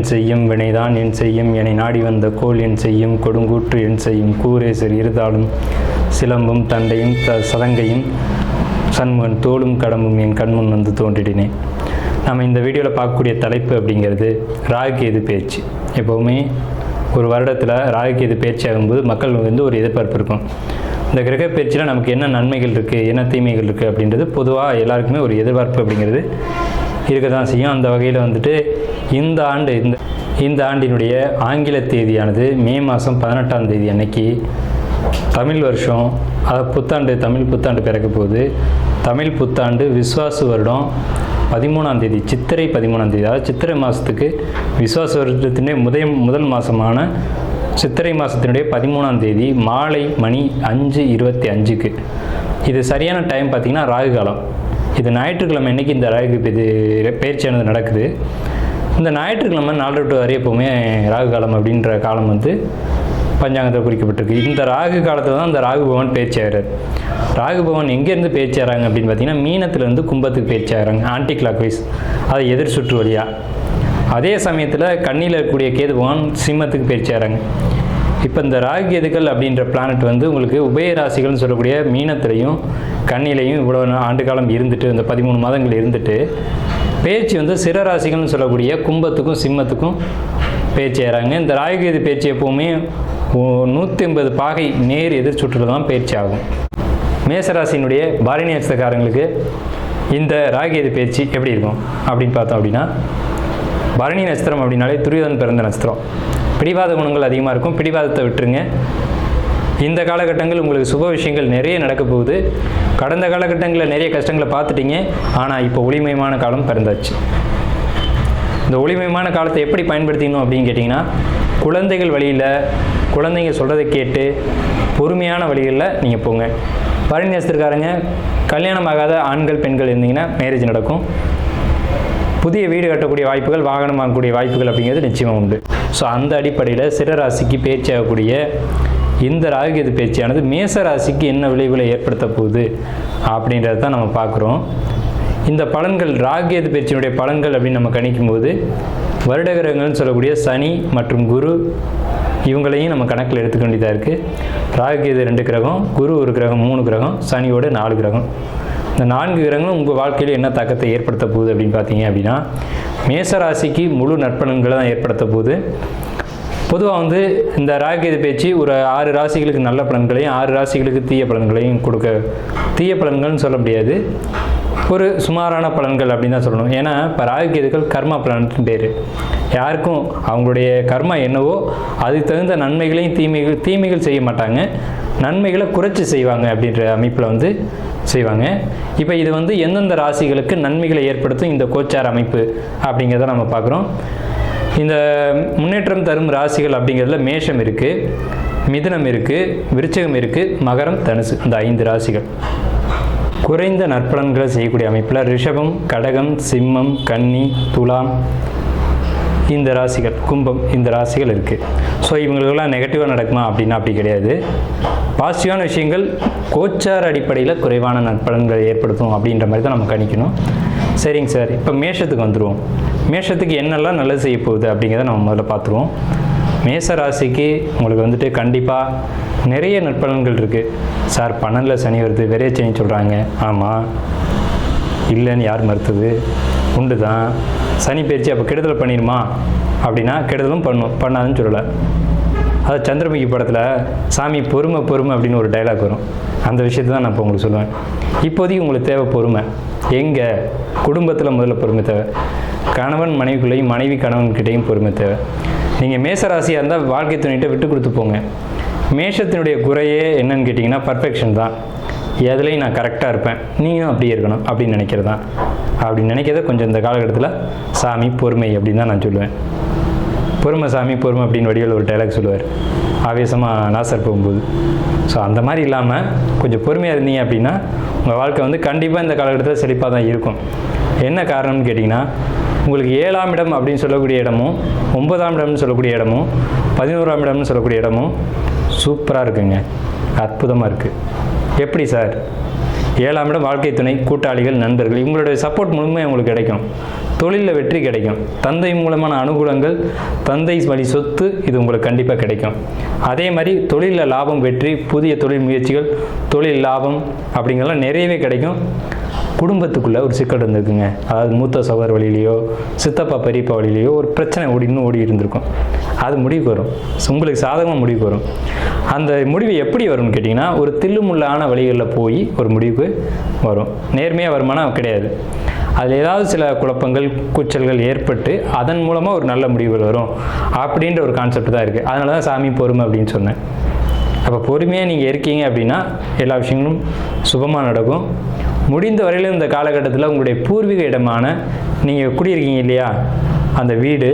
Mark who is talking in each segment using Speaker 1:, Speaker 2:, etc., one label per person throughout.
Speaker 1: செய்யும் வினைதான் என் செய்யும் என்னை நாடி வந்த கோல் என் செய்யும் கொடுங்கூற்று என் செய்யும் கூரேசர் இருதாலும் சிலம்பும் தண்டையும் சதங்கையும் சண்முகன் தோளும் கடம்பும் என் கண்முன் வந்து தோன்றிடினேன். நம்ம இந்த வீடியோவில் பார்க்கக்கூடிய தலைப்பு அப்படிங்கிறது ராகுகேது பயிற்சி. எப்போவுமே ஒரு வருடத்தில் ராகுகேது பயிற்சி ஆகும்போது மக்கள் வந்து ஒரு எதிர்பார்ப்பு இருக்கும். இந்த கிரக பயிற்சியில் நமக்கு என்ன நன்மைகள் இருக்குது, என்ன தீமைகள் இருக்குது அப்படின்றது பொதுவாக எல்லாருக்குமே ஒரு எதிர்பார்ப்பு அப்படிங்கிறது இருக்க தான் செய்யும். அந்த வகையில் வந்துட்டு இந்த ஆண்டினுடைய ஆங்கில தேதியானது மே மாதம் 18ஆம் தேதி அன்னைக்கு தமிழ் வருஷம், புத்தாண்டு, தமிழ் புத்தாண்டு பிறக்க போகுது. தமிழ் புத்தாண்டு விஸ்வாசு வருடம் 13ஆம் தேதி, சித்திரை 13ஆம் தேதி, அதாவது சித்திரை மாதத்துக்கு விஸ்வாச வருடத்தினுடைய முதல் மாதமான சித்திரை மாதத்தினுடைய 13ஆம் தேதி மாலை மணி 5:25க்கு. இது சரியான டைம் பார்த்திங்கன்னா ராகு காலம். இது ஞாயிற்றுக்கிழமை அன்றைக்கி இந்த ராகு பயிற்சியானது நடக்குது. இந்த ஞாயிற்றுக்கிழமை 4 to 6 எப்போவுமே ராகு காலம் அப்படின்ற காலம் வந்து பஞ்சாங்கத்தில் குறிக்கப்பட்டிருக்கு. இந்த ராகு காலத்தில் தான் இந்த ராகு பகவான் பயிற்சி ஆகிறார். ராகு பகவான் எங்கேருந்து பயிற்சி ஆகிறாங்க அப்படின்னு பார்த்தீங்கன்னா மீனத்துலேருந்து கும்பத்துக்கு பயிற்சி ஆகிறாங்க, ஆன்டி கிளாக் வைஸ், அதை எதிர் சுற்று வழியாக. அதே சமயத்தில் கண்ணியில் இருக்கக்கூடிய கேது பகவான் சிம்மத்துக்கு பயிற்சி ஆகிறாங்க. இப்போ இந்த ராகு கேதுக்கள் அப்படின்ற பிளானட் வந்து உங்களுக்கு உபய ராசிகள்னு சொல்லக்கூடிய மீனத்திலையும் கண்ணிலையும் இவ்வளோ ஆண்டு காலம் இருந்துட்டு, இந்த 13 மாதங்கள் இருந்துட்டு பயிற்சி வந்து சிற ராசிகள்னு சொல்லக்கூடிய கும்பத்துக்கும் சிம்மத்துக்கும் பயிற்சி ஆகிறாங்க. இந்த ராகு கேது பயிற்சி எப்போவுமே 180 பாகை நேர் எதிர் சுற்றுல தான் பயிற்சி ஆகும். மேசராசினுடைய பாரணி நட்சத்திரக்காரங்களுக்கு இந்த ராகு கேது பயிற்சி எப்படி இருக்கும் அப்படின்னு பார்த்தோம் அப்படின்னா, பரணி நட்சத்திரம் அப்படின்னாலே துரியோதன் பிறந்த நட்சத்திரம். பிடிவாத குணங்கள் அதிகமாக இருக்கும். பிடிவாதத்தை விட்டுருங்க. இந்த காலகட்டங்கள் உங்களுக்கு சுப விஷயங்கள் நிறைய நடக்க போகுது. கடந்த காலகட்டங்களில் நிறைய கஷ்டங்களை பார்த்துட்டீங்க. ஆனால் இப்போ ஒளிமயமான காலம் பிறந்தாச்சு. இந்த ஒளிமயமான காலத்தை எப்படி பயன்படுத்திக்கணும் அப்படின்னு கேட்டிங்கன்னா, குழந்தைகள் வழியில் குழந்தைங்க சொல்கிறதை கேட்டு பொறுமையான வழிகளில் நீங்கள் போங்க. பரணி நட்சத்திரக்காரங்க கல்யாணம் ஆகாத ஆண்கள் பெண்கள் இருந்தீங்கன்னா மேரேஜ் நடக்கும். புதிய வீடு கட்டக்கூடிய வாய்ப்புகள், வாகனம் வாங்கக்கூடிய வாய்ப்புகள் அப்படிங்கிறது நிச்சயமாக உண்டு. ஸோ அந்த அடிப்படையில் சிற ராசிக்கு பயிற்சி ஆகக்கூடிய இந்த ராகுகேது பயிற்சியானது மேச ராசிக்கு என்ன விளைவுகளை ஏற்படுத்த போகுது அப்படின்றத தான் நம்ம பார்க்குறோம். இந்த பலன்கள், ராகுகேது பயிற்சியினுடைய பலன்கள் அப்படின்னு நம்ம கணிக்கும்போது வருட கிரகங்கள்னு சொல்லக்கூடிய சனி மற்றும் குரு இவங்களையும் நம்ம கணக்கில் எடுத்துக்க வேண்டியதாக இருக்குது. ராகுகேது 2 கிரகம், குரு 1 கிரகம், 3 கிரகம், சனியோட 4 கிரகம். இந்த 4 கிரகங்களும் உங்கள் வாழ்க்கையில் என்ன தாக்கத்தை ஏற்படுத்த போகுது அப்படின்னு பார்த்தீங்க அப்படின்னா, மேசராசிக்கு முழு நற்பலன்களை தான் ஏற்படுத்த போகுது. பொதுவாக வந்து இந்த ராகுகேது பயிற்சி ஒரு 6 ராசிகளுக்கு நல்ல பலன்களையும் 6 ராசிகளுக்கு தீய பலன்களையும் கொடுக்க, தீய பலன்கள்னு சொல்ல முடியாது, ஒரு சுமாரான பலன்கள் அப்படின்னு தான் சொல்லணும். ஏன்னா இப்போ ராகுகேதுக்கள் கர்மா பிளானட்னு பேர். யாருக்கும் அவங்களுடைய கர்மா என்னவோ அதுக்கு தகுந்த நன்மைகளையும் தீமைகள் செய்ய மாட்டாங்க, நன்மைகளை குறைச்சி செய்வாங்க அப்படின்ற அமைப்பில் வந்து செய்வாங்க. இப்போ இது வந்து எந்தெந்த ராசிகளுக்கு நன்மைகளை ஏற்படுத்தும் இந்த கோச்சார அமைப்பு அப்படிங்கிறத நம்ம பார்க்குறோம். இந்த முன்னேற்றம் தரும் ராசிகள் அப்படிங்கிறதுல மேஷம் இருக்குது, மிதுனம் இருக்குது, விருச்சிகம் இருக்குது, மகரம், தனுசு, இந்த 5 ராசிகள். குறைந்த நற்பலன்களை செய்யக்கூடிய அமைப்பில் ரிஷபம், கடகம், சிம்மம், கன்னி, துலாம் இந்த ராசிகள், கும்பம் இந்த ராசிகள் இருக்குது. ஸோ இவங்களுக்கெல்லாம் நெகட்டிவாக நடக்குமா அப்படின்னா அப்படி கிடையாது. பாசிட்டிவான விஷயங்கள் கோச்சார அடிப்படையில் குறைவான நற்பலன்களை ஏற்படுத்தும் அப்படின்ற மாதிரி தான் நம்ம கணிக்கணும். சரிங்க சார், இப்போ மேஷத்துக்கு வந்துடுவோம். மேஷத்துக்கு என்னெல்லாம் நல்லது செய்ய போகுது அப்படிங்கிறத நம்ம முதல்ல பார்த்துருவோம். மேச ராசிக்கு உங்களுக்கு வந்துட்டு கண்டிப்பாக நிறைய நற்பலன்கள் இருக்குது. சார் 12ல் சனி வருது, விரைய சனி சொல்கிறாங்க. ஆமாம், இல்லைன்னு யார் மறுத்தது? உண்டு தான். சனி பயிற்சி அப்போ கெடுதல் பண்ணிடுமா அப்படின்னா கெடுதலும் பண்ணாதுன்னு சொல்லலை. அது சந்திரமுகி படத்தில் சாமி பொறுமை அப்படின்னு ஒரு டைலாக் வரும். அந்த விஷயத்தை தான் நான் இப்போ உங்களுக்கு சொல்லுவேன். இப்போதைக்கு உங்களுக்கு தேவை பொறுமை. எங்கே? குடும்பத்தில் முதல்ல பொறுமை தேவை. கணவன் மனைவிக்குள்ளேயும் மனைவி கணவன்கிட்டையும் பொறுமை தேவை. நீங்கள் மேசராசியாக இருந்தால் வாழ்க்கை துணைகிட்ட விட்டு கொடுத்து போங்க. மேஷத்தினுடைய குறையே என்னன்னு கேட்டிங்கன்னா பர்ஃபெக்ஷன் தான். எதுலேயும் நான் கரெக்டாக இருப்பேன், நீங்களும் அப்படியே இருக்கணும் அப்படின்னு நினைக்கிறது தான். அப்படின்னு நினைக்கிறத கொஞ்சம் இந்த காலகட்டத்தில் சாமி பொறுமை அப்படின்னு தான் நான் சொல்லுவேன். பொறுமை சாமி பொறுமை அப்படின்னு வடிவில் ஒரு டைலாக் சொல்லுவார் ஆவேசமாக நாசர் போகும்போது. ஸோ அந்த மாதிரி இல்லாமல் கொஞ்சம் பொறுமையாக இருந்தீங்க அப்படின்னா உங்கள் வாழ்க்கை வந்து கண்டிப்பாக இந்த காலகட்டத்தில் செழிப்பாக தான் இருக்கும். என்ன காரணம்னு கேட்டிங்கன்னா, உங்களுக்கு 7ஆம் இடம் அப்படின்னு சொல்லக்கூடிய இடமும் 9ஆம் இடம்னு சொல்லக்கூடிய இடமும் 11ஆம் இடம்னு சொல்லக்கூடிய இடமும் சூப்பராக இருக்குங்க, அற்புதமாக இருக்குது. எப்படி சார்? 7ஆம் இடம் வாழ்க்கை துணை, கூட்டாளிகள், நண்பர்கள், இவங்களுடைய சப்போர்ட் முழுமையாக உங்களுக்கு கிடைக்கும். தொழிலில் வெற்றி கிடைக்கும். தந்தை மூலமான அனுகூலங்கள், தந்தை வழி சொத்து இது உங்களுக்கு கண்டிப்பாக கிடைக்கும். அதே மாதிரி தொழிலில் லாபம், வெற்றி, புதிய தொழில் முயற்சிகள், தொழில் லாபம் அப்படிங்கிறலாம் நிறையவே கிடைக்கும். குடும்பத்துக்குள்ளே ஒரு சிக்கல் இருந்திருக்குங்க. அதாவது மூத்த சகோதர வழியிலையோ சித்தப்பா பெரியப்பா வழியிலையோ ஒரு பிரச்சனை ஓடி இருந்திருக்கும். அது முடிவுக்கு வரும். உங்களுக்கு சாதகமாக முடிவுக்கு வரும். அந்த முடிவு எப்படி வரும்னு கேட்டிங்கன்னா, ஒரு தில்லுமுள்ளான வழிகளில் போய் ஒரு முடிவுக்கு வரும். நேர்மையாக வருமானா கிடையாது. அதில் ஏதாவது சில குழப்பங்கள், கூச்சல்கள் ஏற்பட்டு அதன் மூலமாக ஒரு நல்ல முடிவுகள் வரும் அப்படின்ற ஒரு கான்செப்ட் தான் இருக்குது. அதனால தான் சாமி பொறுமை அப்படின்னு சொன்னேன். அப்போ பொறுமையாக நீங்கள் இருக்கீங்க அப்படின்னா எல்லா விஷயங்களும் சுபமாக நடக்கும். முடிந்த வரையிலும் இந்த காலகட்டத்தில் உங்களுடைய பூர்வீக இடமான நீங்கள் குடியிருக்கீங்க இல்லையா, அந்த வீடு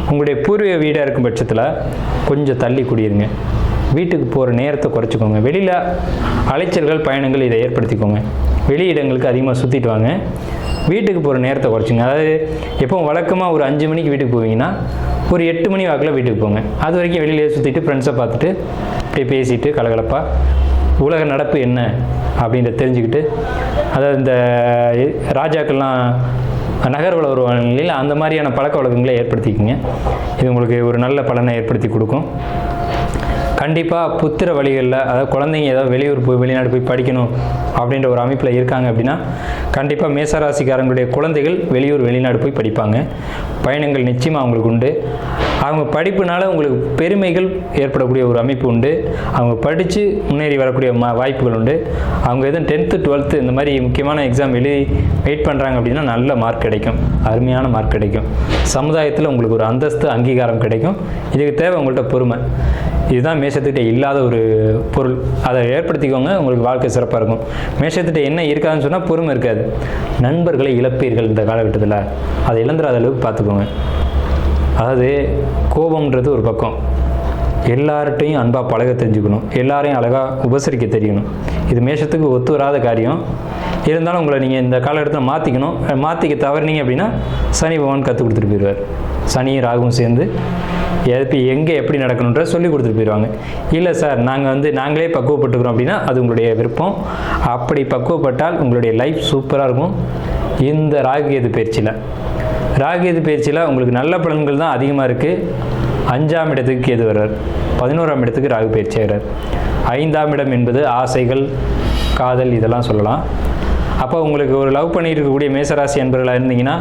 Speaker 1: உங்களுடைய பூர்வீக வீடாக இருக்கும் பட்சத்தில் கொஞ்சம் தள்ளி குடியிருங்க. வீட்டுக்கு போகிற நேரத்தை குறைச்சிக்கோங்க. வெளியில் அலைச்சல்கள், பயணங்கள் இதை ஏற்படுத்திக்கோங்க. வெளி இடங்களுக்கு அதிகமாக சுற்றிட்டு வாங்க. வீட்டுக்கு போகிற நேரத்தை குறைச்சிங்க. அதாவது எப்போ வழக்கமாக ஒரு 5 மணிக்கு வீட்டுக்கு போவீங்கன்னா ஒரு 8 மணி வாக்கில் வீட்டுக்கு போங்க. அது வரைக்கும் வெளியிலே சுற்றிட்டு ஃப்ரெண்ட்ஸை பார்த்துட்டு அப்படியே பேசிட்டு கலகலப்பாக உலக நடப்பு என்ன அப்படின்றத தெரிஞ்சுக்கிட்டு, அதாவது இந்த ராஜாக்கள்லாம் நகர்வள வருவாங்க இல்லையா, அந்த மாதிரியான பழக்க வழக்கங்களை ஏற்படுத்திக்கிங்க. இது உங்களுக்கு ஒரு நல்ல பலனை ஏற்படுத்தி கொடுக்கும். கண்டிப்பாக புத்திர வழிகளில், அதாவது குழந்தைங்க ஏதாவது வெளியூர் போய் வெளிநாடு போய் படிக்கணும் அப்படின்ற ஒரு அமைப்பில் இருக்காங்க அப்படின்னா கண்டிப்பாக மேசராசிக்காரங்களுடைய குழந்தைகள் வெளியூர் வெளிநாடு போய் படிப்பாங்க. பயணங்கள் நிச்சயமாக அவங்களுக்கு உண்டு. அவங்க படிப்புனால உங்களுக்கு பெருமைகள் ஏற்படக்கூடிய ஒரு அமைப்பு உண்டு. அவங்க படித்து முன்னேறி வரக்கூடிய வாய்ப்புகள் உண்டு. அவங்க எதுவும் 10th 12th இந்த மாதிரி முக்கியமான எக்ஸாம் எழுதி வெயிட் பண்ணுறாங்க அப்படின்னா நல்ல மார்க் கிடைக்கும். அருமையான மார்க் கிடைக்கும். சமுதாயத்தில் உங்களுக்கு ஒரு அந்தஸ்து, அங்கீகாரம் கிடைக்கும். இதுக்கு தேவை உங்கள்கிட்ட பொறுமை. இதுதான் மேஷத்துக்கிட்ட இல்லாத ஒரு பொருள். அதை ஏற்படுத்திக்கோங்க, உங்களுக்கு வாழ்க்கை சிறப்பாக இருக்கும். மேஷத்துக்கிட்ட என்ன இருக்காதுன்னு சொன்னால் பொறுமை இருக்காது. நண்பர்களை இழப்பீர்கள் இந்த காலகட்டத்தில். அதை இழந்துடாத அளவுக்கு பார்த்துக்கோங்க. அதாவது கோபம்ன்றது ஒரு பக்கம், எல்லார்ட்டையும் அன்பாக பழக தெரிஞ்சுக்கணும், எல்லாரையும் அழகாக உபசரிக்க தெரியணும். இது மேஷத்துக்கு ஒத்து வராத காரியம். இருந்தாலும் உங்களை நீங்கள் இந்த காலகட்டத்தில் மாற்றிக்கணும். மாற்றிக்க தவறினீங்க அப்படின்னா சனி பகவான் கற்றுக் கொடுத்துட்டு போயிடுவார். சனியும் ராகுவும் சேர்ந்து எங்கே எப்படி நடக்கணுன்ற சொல்லி கொடுத்துட்டு போயிடுவாங்க. இல்லை சார் நாங்களே பக்குவப்பட்டுக்கிறோம் அப்படின்னா அது உங்களுடைய விருப்பம். அப்படி பக்குவப்பட்டால் உங்களுடைய லைஃப் சூப்பராக இருக்கும். இந்த ராகுகேது பயிற்சியில் உங்களுக்கு நல்ல பலன்கள் தான் அதிகமாக இருக்குது. 5ஆம் இடத்துக்கு கேது வர்றார், 11ஆம் இடத்துக்கு ராகு பயிற்சி ஆகிறார். 5ஆம் இடம் என்பது ஆசைகள், காதல் இதெல்லாம் சொல்லலாம். அப்போ உங்களுக்கு ஒரு லவ் பண்ணியிருக்கக்கூடிய மேசராசி அன்பர்களாக இருந்தீங்கன்னா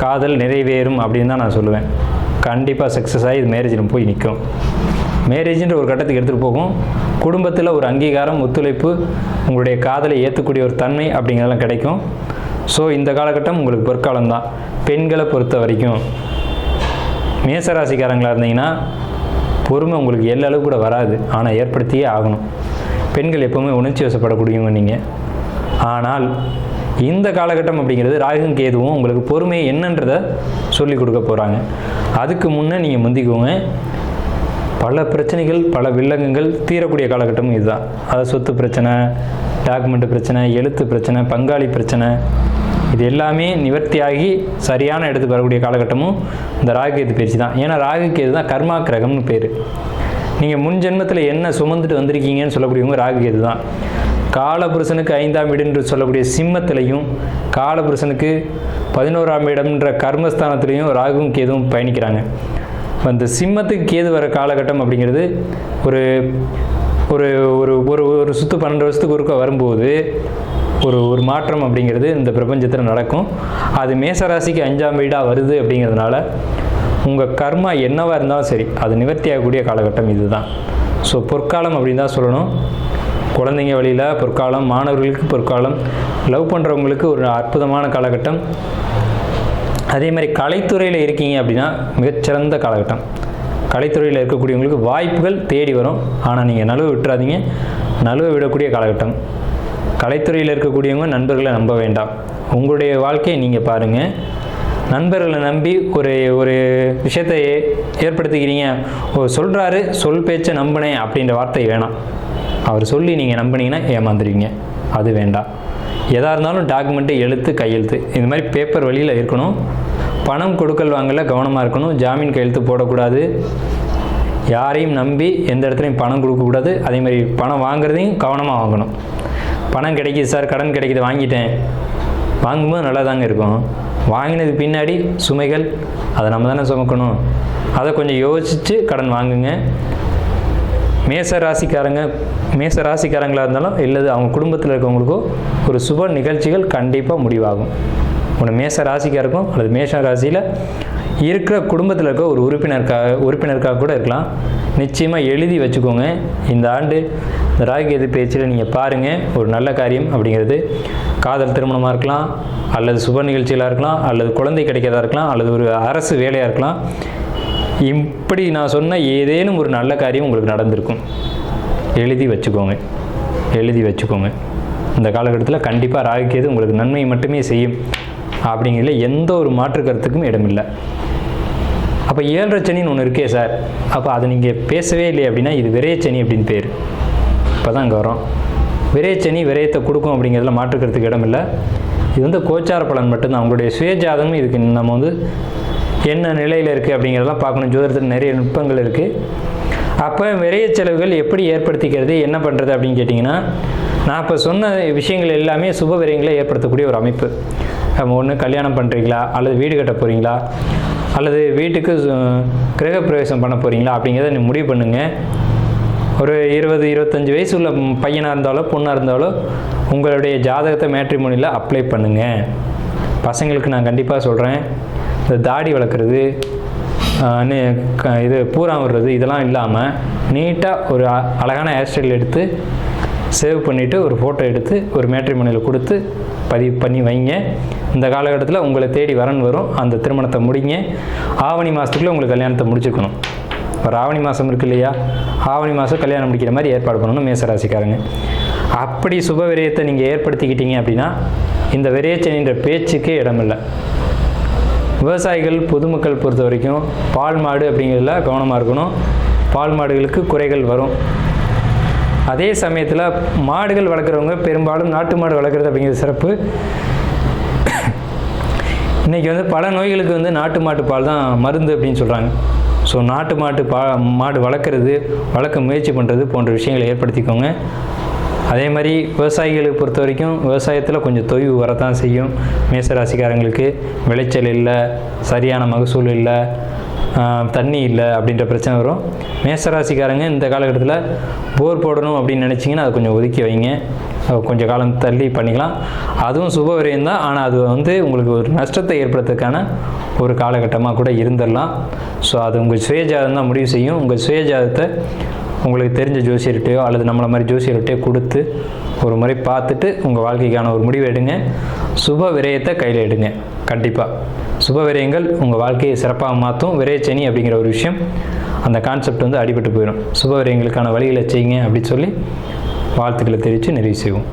Speaker 1: காதல் நிறைவேறும் அப்படின்னு தான் நான் சொல்லுவேன். கண்டிப்பாக சக்ஸஸ் ஆகி இது மேரேஜில் போய் நிற்கும். மேரேஜின்ற ஒரு கட்டத்துக்கு எடுத்துகிட்டு போகும். குடும்பத்தில் ஒரு அங்கீகாரம், ஒத்துழைப்பு, உங்களுடைய காதலை ஏற்றக்கூடிய ஒரு தன்மை அப்படிங்கிறதெல்லாம் கிடைக்கும். ஸோ இந்த காலகட்டம் உங்களுக்கு பொற்காலம் தான். பெண்களை பொறுத்த வரைக்கும் மேசராசிக்காரங்களாக இருந்தீங்கன்னா பொறுமை உங்களுக்கு எல்லா அளவுக்கு கூட வராது, ஆனால் ஏற்படுத்தியே ஆகணும். பெண்கள் எப்போவுமே உணர்ச்சி வசப்படக்கூடியவங்க நீங்கள். ஆனால் இந்த காலகட்டம் அப்படிங்கிறது ராகுவும் கேதுவும் உங்களுக்கு பொறுமை என்னன்றதை சொல்லி கொடுக்க போகிறாங்க. அதுக்கு முன்னே நீங்கள் முந்திக்குவோங்க. பல பிரச்சனைகள், பல வில்லங்கங்கள் தீரக்கூடிய காலகட்டமும் இதுதான். அதாவது சொத்து பிரச்சனை, டாக்குமெண்ட் பிரச்சனை, எழுத்து பிரச்சனை, பங்காளி பிரச்சனை, இது எல்லாமே நிவர்த்தியாகி சரியான இடத்துக்கு வரக்கூடிய காலகட்டமும் இந்த ராகுகேது பயிற்சி தான். ஏன்னா ராகுகேது தான் கர்மா கிரகம்னு பேர். நீங்கள் முன் ஜென்மத்தில் என்ன சுமந்துட்டு வந்திருக்கீங்கன்னு சொல்லக்கூடியவங்க ராகுகேது தான். காலபுருஷனுக்கு 5ஆம் வீடு என்று சொல்லக்கூடிய சிம்மத்திலையும், காலபுருஷனுக்கு 11ஆம் இடம்ன்ற கர்மஸ்தானத்திலையும் ராகுவும் கேதுவும் பயணிக்கிறாங்க. அந்த சிம்மத்துக்கு கேது வர காலகட்டம் அப்படிங்கிறது ஒரு ஒரு ஒரு ஒரு சுற்று 12 வருஷத்துக்கு ஒருக்க வரும்போது ஒரு மாற்றம் அப்படிங்கிறது இந்த பிரபஞ்சத்தில் நடக்கும். அது மேசராசிக்கு 5ஆம் வீடாக வருது அப்படிங்கிறதுனால உங்கள் கர்மா என்னவாக இருந்தாலும் சரி அது நிவர்த்தி ஆகக்கூடிய காலகட்டம் இதுதான். ஸோ பொற்காலம் அப்படின்னு தான் சொல்லணும். குழந்தைங்க வழியில் பொற்காலம், மாணவர்களுக்கு பொற்காலம், லவ் பண்ணுறவங்களுக்கு ஒரு அற்புதமான காலகட்டம். அதே மாதிரி கலைத்துறையில் இருக்கீங்க அப்படின்னா மிகச்சிறந்த காலகட்டம். கலைத்துறையில் இருக்கக்கூடியவங்களுக்கு வாய்ப்புகள் தேடி வரும். ஆனால் நீங்கள் நழுவ விட்டுறாதீங்க. நழுவ விடக்கூடிய காலகட்டம். கலைத்துறையில் இருக்கக்கூடியவங்க நண்பர்களை நம்ப வேண்டாம். உங்களுடைய வாழ்க்கையை நீங்கள் பாருங்கள். நண்பர்களை நம்பி ஒரு விஷயத்தை ஏற்படுத்திக்கிறீங்க. சொல்கிறாரு, சொல் பேச்சை நம்பினேன் அப்படின்ற வார்த்தை வேணாம். அவர் சொல்லி நீங்கள் நம்பினீங்கன்னா ஏமாந்துருவீங்க. அது வேண்டாம். எதாக இருந்தாலும் டாக்குமெண்ட்டு, எழுத்து, கையெழுத்து இந்த மாதிரி பேப்பர் வழியில் இருக்கணும். பணம் கொடுக்கல் வாங்கல கவனமாக இருக்கணும். ஜாமீன் கையெழுத்து போடக்கூடாது. யாரையும் நம்பி எந்த இடத்துலையும் பணம் கொடுக்கக்கூடாது. அதே மாதிரி பணம் வாங்குறதையும் கவனமாக வாங்கணும். பணம் கிடைக்கிது சார், கடன் கிடைக்கிது, வாங்கிட்டேன். வாங்கும்போது நல்லா தாங்க இருக்கும். வாங்கினதுக்கு பின்னாடி சுமைகள் அதை நம்ம தானே சுமக்கணும். அதை கொஞ்சம் யோசித்து கடன் வாங்குங்க. மேச ராசிக்காரங்களாக இருந்தாலும் இல்லது அவங்க குடும்பத்தில் இருக்கவங்களுக்கோ ஒரு சுப நிகழ்ச்சிகள் கண்டிப்பாக முடிவாகும். உங்கள் மேச ராசிக்காருக்கும் அல்லது மேஷ ராசியில் இருக்கிற குடும்பத்தில் இருக்க ஒரு உறுப்பினருக்காக கூட இருக்கலாம். நிச்சயமாக எழுதி வச்சுக்கோங்க. இந்த ஆண்டு இந்த ராகுகேது பேச்சில் நீங்கள் பாருங்கள். ஒரு நல்ல காரியம் அப்படிங்கிறது காதல் திருமணமாக இருக்கலாம், அல்லது சுப நிகழ்ச்சிகளாக இருக்கலாம், அல்லது குழந்தை கிடைக்கிறதா இருக்கலாம், அல்லது ஒரு அரசு வேலையாக இருக்கலாம். இப்படி நான் சொன்ன ஏதேனும் ஒரு நல்ல காரியம் உங்களுக்கு நடந்திருக்கும். எழுதி வச்சுக்கோங்க. இந்த காலகட்டத்தில் கண்டிப்பாக ராகுகேது உங்களுக்கு நன்மை மட்டுமே செய்யும் அப்படிங்கிறதுல எந்த ஒரு மாற்று கருத்துக்கும் இடமில்லை. அப்போ 7 சனின்னு ஒன்று இருக்கே சார், அப்போ அதை நீங்கள் பேசவே இல்லை அப்படின்னா இது விரயச்சனி அப்படின்னு பேர். இப்போ தான் இங்கே வரோம். விரயச்சனி விரயத்தை கொடுக்கும் அப்படிங்கிறதுல மாற்று கருத்துக்கு இடமில்லை. இது கோச்சார பலன் மட்டும்தான். அவங்களுடைய சுயஜாதகம் இதுக்கு நம்ம என்ன நிலையில் இருக்குது அப்படிங்கிறதெல்லாம் பார்க்கணும். ஜோதிடத்தில் நிறைய நுட்பங்கள் இருக்குது. அப்போ விரைய செலவுகள் எப்படி ஏற்படுத்திக்கிறது, என்ன பண்ணுறது அப்படின்னு கேட்டிங்கன்னா, நான் இப்போ சொன்ன விஷயங்கள் எல்லாமே சுப விரயங்களை ஏற்படுத்தக்கூடிய ஒரு அமைப்பு. நம்ம ஒன்று கல்யாணம் பண்ணுறீங்களா, அல்லது வீடு கட்ட போகிறீங்களா, அல்லது வீட்டுக்கு கிரகப்பிரவேசம் பண்ண போகிறீங்களா அப்படிங்கிறத நீங்கள் முடிவு பண்ணுங்கள். ஒரு 20-25 வயசு உள்ள பையனாக இருந்தாலோ பொண்ணாக இருந்தாலோ உங்களுடைய ஜாதகத்தை மேட்ரிமோனியில் அப்ளை பண்ணுங்கள். பசங்களுக்கு நான் கண்டிப்பாக சொல்கிறேன், இந்த தாடி வளர்க்குறது, இது பூரா விடுறது இதெல்லாம் இல்லாமல் நீட்டாக ஒரு அழகான ஹேர் ஸ்டைல் எடுத்து சேவ் பண்ணிவிட்டு ஒரு ஃபோட்டோ எடுத்து ஒரு மேட்ரிமோனியில் கொடுத்து பதிவு பண்ணி வைங்க. இந்த காலகட்டத்தில் உங்களை தேடி வரன் வரும். அந்த திருமணத்தை முடிங்க. ஆவணி மாதத்துக்குள்ளே உங்களுக்கு கல்யாணத்தை முடிச்சுக்கணும். ஒரு ஆவணி மாதம் இருக்கு இல்லையா, ஆவணி மாதம் கல்யாணம் முடிக்கிற மாதிரி ஏற்பாடு பண்ணணும் மேசராசிக்காரங்க. அப்படி சுப விரயத்தை நீங்கள் ஏற்படுத்திக்கிட்டீங்க அப்படின்னா இந்த விரயச்சனின்ற பேச்சுக்கே இடமில்லை. விவசாயிகள் பொதுமக்கள் பொறுத்த வரைக்கும் பால் மாடு அப்படிங்கிறதுல கவனமாக இருக்கணும். பால் மாடுகளுக்கு குறைகள் வரும். அதே சமயத்தில் மாடுகள் வளர்க்குறவங்க பெரும்பாலும் நாட்டு மாடு வளர்க்குறது அப்படிங்கிற சிறப்பு. இன்றைக்கி பல நோய்களுக்கு நாட்டு மாட்டு பால் தான் மருந்து அப்படின்னு சொல்கிறாங்க. ஸோ நாட்டு மாடு வளர்க்க முயற்சி பண்ணுறது போன்ற விஷயங்களை ஏற்படுத்திக்கோங்க. அதே மாதிரி விவசாயிகளை பொறுத்த வரைக்கும் விவசாயத்தில் கொஞ்சம் தொய்வு வரத்தான் செய்யும். மேசராசிக்காரங்களுக்கு விளைச்சல் இல்லை, சரியான மகசூல் இல்லை, தண்ணி இல்லை அப்படின்ற பிரச்சனை வரும். மேசராசிக்காரங்க இந்த காலகட்டத்தில் போர் போடணும் அப்படின்னு நினச்சிங்கன்னா அதை கொஞ்சம் ஒதுக்கி வைங்க. கொஞ்சம் காலம் தள்ளி பண்ணிக்கலாம். அதுவும் சுப விரயம் தான். ஆனால் அது உங்களுக்கு ஒரு நஷ்டத்தை ஏற்படுறதுக்கான ஒரு காலகட்டமாக கூட இருந்துடலாம். ஸோ அது உங்கள் சுயஜாதம் தான் முடிவு செய்யும். உங்கள் சுயஜாதத்தை உங்களுக்கு தெரிஞ்ச ஜோசியர்கிட்டையோ அல்லது நம்மளை மாதிரி ஜோசியர்கிட்டையோ கொடுத்து ஒரு முறை பார்த்துட்டு உங்கள் வாழ்க்கைக்கான ஒரு முடிவு எடுங்க. சுப விரயத்தை கையில் எடுங்க. கண்டிப்பாக சுப விரயங்கள் உங்கள் வாழ்க்கையை சிறப்பாக மாற்றும். விரயச்சனி அப்படிங்கிற ஒரு விஷயம், அந்த கான்செப்ட் அடிபட்டு போயிடும். சுப விரயங்களுக்கான வழிகளை செய்யுங்க அப்படின்னு சொல்லி வாழ்த்துக்களை தெரிவித்து நிறைவு செய்வோம்.